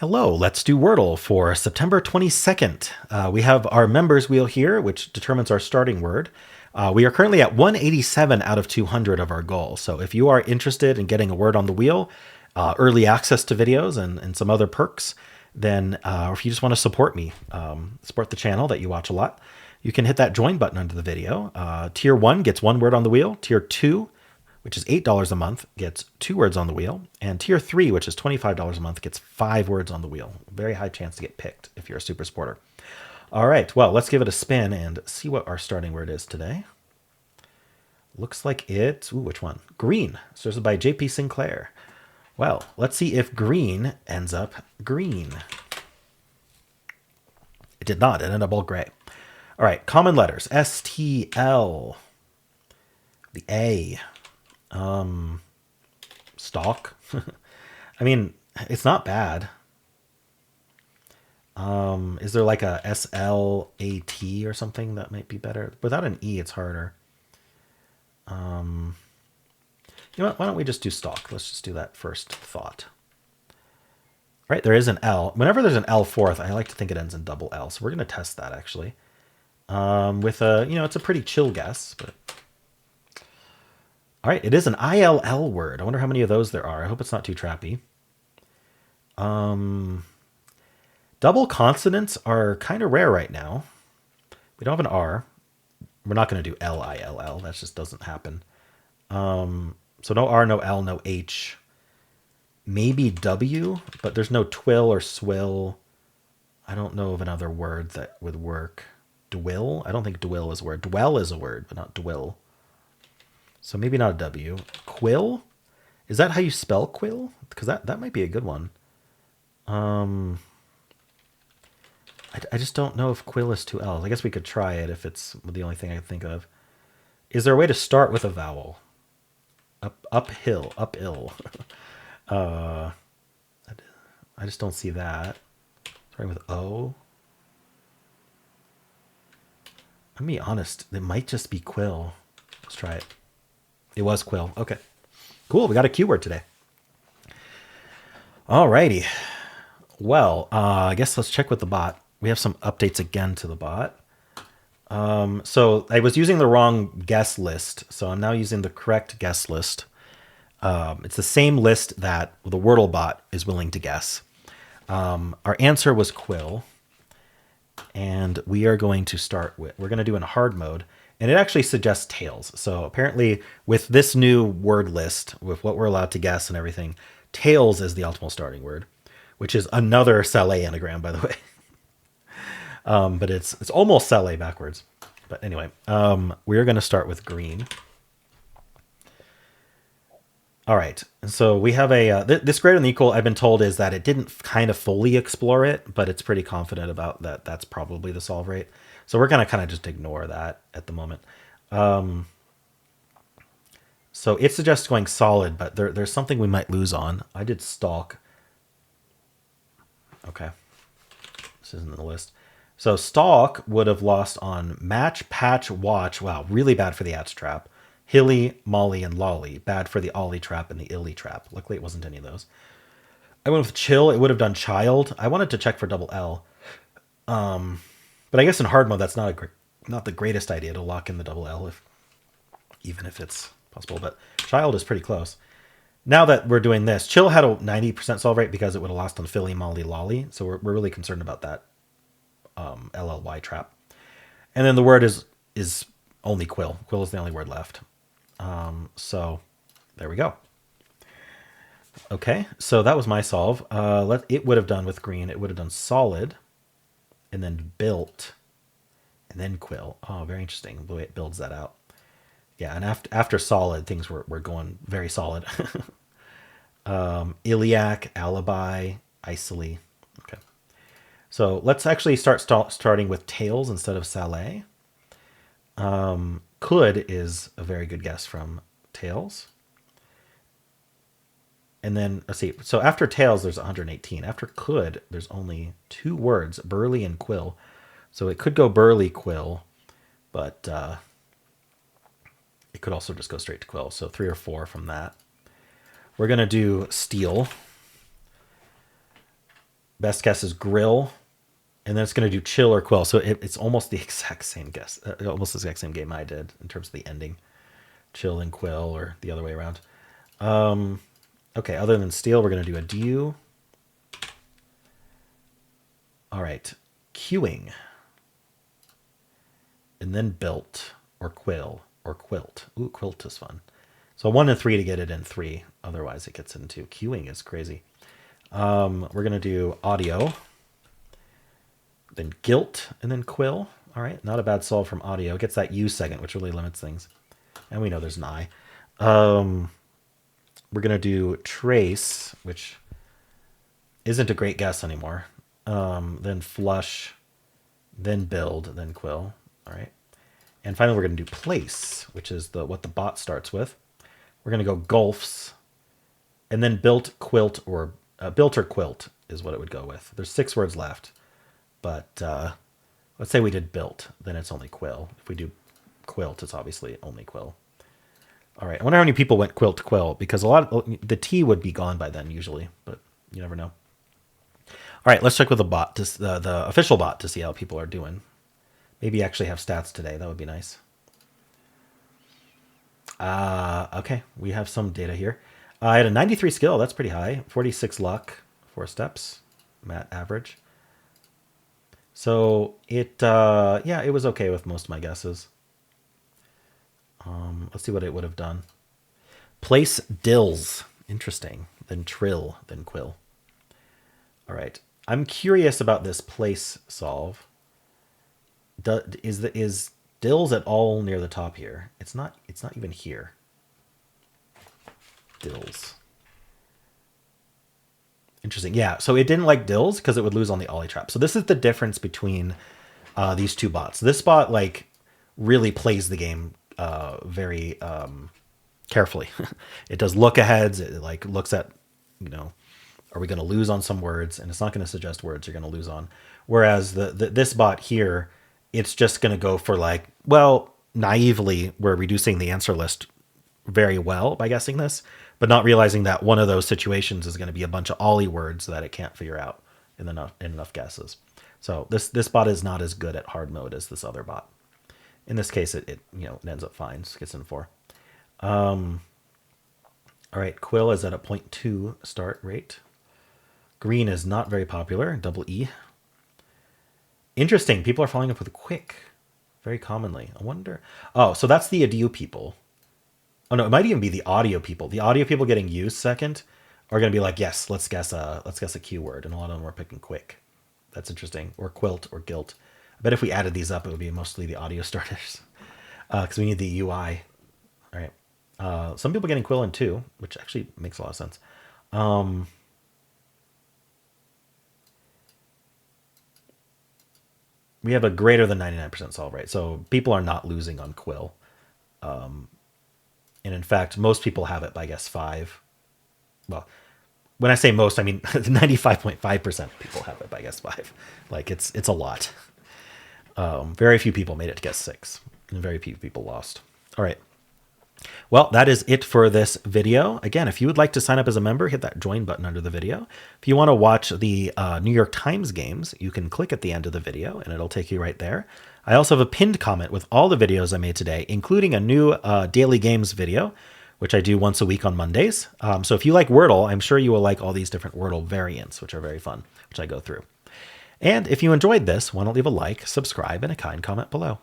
Hello, let's do Wordle for September 22nd. We have our members wheel here, which determines our starting word. We are currently at 187 out of 200 of our goal. So if you are interested in getting a word on the wheel, early access to videos and some other perks, then or if you just want to support me, support the channel that you watch a lot, you can hit that join button under the video. Tier 1 gets one word on the wheel. Tier 2, which is $8 a month, gets 2 words on the wheel. And tier 3, which is $25 a month, gets 5 words on the wheel. Very high chance to get picked if you're a super supporter. All right, well, let's give it a spin and see what our starting word is today. Looks like it's, which one? Green, suggested by JP Sinclair. Well, let's see if green ends up green. It did not, it ended up all gray. All right, common letters, S-T-L, the A. Stalk. I mean, it's not bad. Is there like a S-L-A-T or something that might be better? Without an E, it's harder. You know what? Why don't we just do stalk? Let's just do that first thought. Right, there is an L. Whenever there's an L fourth, I like to think it ends in double L. So we're going to test that actually. With a, it's a pretty chill guess, but all right, it is an ILL word. I wonder how many of those there are. I hope it's not too trappy. Double consonants are kind of rare right now. We don't have an R. We're not going to do L-I-L-L. That just doesn't happen. So no R, no L, no H. Maybe W, but there's no twill or swill. I don't know of another word that would work. Dwill? I don't think dwill is a word. Dwell is a word, but not dwill. So maybe not a W. Quill? Is that how you spell quill? Because that might be a good one. I just don't know if quill is two L's. I guess we could try it if it's the only thing I can think of. Is there a way to start with a vowel? Uphill, up-ill. I just don't see that. Starting with O. I'm gonna be honest, it might just be quill. Let's try it. It was quill. Okay. Cool. We got a keyword today. Alrighty. Well, I guess let's check with the bot. We have some updates again to the bot. So I was using the wrong guess list. So I'm now using the correct guess list. It's the same list that the Wordlebot is willing to guess. Our answer was quill. And we are going to start with, we're going to do in hard mode. And it actually suggests tails. So apparently with this new word list, with what we're allowed to guess and everything, tails is the optimal starting word, which is another Saleh anagram, by the way. But it's almost Saleh backwards. But anyway, we're going to start with green. All right, so we have a, this greater than equal, I've been told, is that it didn't kind of fully explore it, but it's pretty confident about that. That's probably the solve rate. So we're going to kind of just ignore that at the moment. So it suggests going solid, but there's something we might lose on. I did stalk. Okay, this isn't the list. So stalk would have lost on match, patch, watch. Wow, really bad for the ats trap. Hilly, Molly, and Lolly. Bad for the Ollie trap and the Illy trap. Luckily, it wasn't any of those. I went with chill. It would have done child. I wanted to check for double L. But I guess in hard mode, that's not the greatest idea to lock in the double L, even if it's possible. But child is pretty close. Now that we're doing this, chill had a 90% solve rate because it would have lost on Philly, Molly, Lolly. So we're really concerned about that LLY trap. And then the word is only quill. Quill is the only word left. So there we go. Okay, so that was my solve. It would have done with green. It would have done solid, and then built, and then quill. Oh, very interesting the way it builds that out. Yeah, and after solid, things were going very solid. Iliac, alibi, isole. Okay, so let's actually starting with tails instead of Saleh. Could is a very good guess from tails. And then, let's see. So after tails, there's 118. After could, there's only 2 words, burly and quill. So it could go burly quill, but it could also just go straight to quill. So 3 or 4 from that. We're going to do steel. Best guess is grill. And then it's going to do chill or quill. So it's almost the exact same guess. Almost the exact same game I did in terms of the ending. Chill and quill or the other way around. Okay, other than steal, we're going to do a dew. All right, queuing. And then built or quill or quilt. Ooh, quilt is fun. So 1 and 3 to get it in 3. Otherwise, it gets into queuing is crazy. We're going to do audio. Then guilt, and then quill. All right, not a bad solve from audio. It gets that U second, which really limits things. And we know there's an I. We're going to do trace, which isn't a great guess anymore. Then flush, then build, then quill. All right. And finally, we're going to do place, which is what the bot starts with. We're going to go gulfs, and then built, quilt, or built or quilt is what it would go with. There's 6 words left. But let's say we did built, then it's only quill. If we do quilt, it's obviously only quill. All right, I wonder how many people went quilt to quill, because the T would be gone by then usually, but you never know. All right, let's check with the bot, the official bot, to see how people are doing. Maybe actually have stats today. That would be nice. Okay, we have some data here. I had a 93 skill. That's pretty high. 46 luck, 4 steps, mat average. So it was okay with most of my guesses. Let's see what it would have done. Place dills. Interesting. Then trill, then quill. All right. I'm curious about this place solve. Is dills at all near the top here? It's not even here. Dills. Interesting. Yeah, so it didn't like dills because it would lose on the ollie trap. So this is the difference between these two bots. This bot really plays the game very carefully. It does look aheads. It looks at, are we going to lose on some words? And it's not going to suggest words you're going to lose on. Whereas this bot here, it's just going to go for naively, we're reducing the answer list very well by guessing this, but not realizing that one of those situations is going to be a bunch of ollie words that it can't figure out in enough guesses. So this bot is not as good at hard mode as this other bot. In this case, it ends up fine. So it gets in 4. All right, quill is at a 0.2 start rate. Green is not very popular, double E. Interesting, people are following up with quick very commonly. I wonder. Oh, so that's the ADU people. Oh no, it might even be the audio people. The audio people getting used second are going to be like, yes, let's guess a keyword, and a lot of them are picking quick. That's interesting. Or quilt or guilt. I bet if we added these up, it would be mostly the audio starters because we need the UI. All right. Some people getting quill in 2, which actually makes a lot of sense. We have a greater than 99% solve rate, so people are not losing on quill. And in fact, most people have it by guess 5. Well, when I say most, I mean 95.5% of people have it by guess 5. It's a lot. Very few people made it to guess 6, and very few people lost. All right. Well, that is it for this video. Again, if you would like to sign up as a member, hit that join button under the video. If you want to watch the New York Times games, you can click at the end of the video and it'll take you right there. I also have a pinned comment with all the videos I made today, including a new daily games video, which I do once a week on Mondays. So if you like Wordle, I'm sure you will like all these different Wordle variants, which are very fun, which I go through. And if you enjoyed this, why don't leave a like, subscribe, and a kind comment below.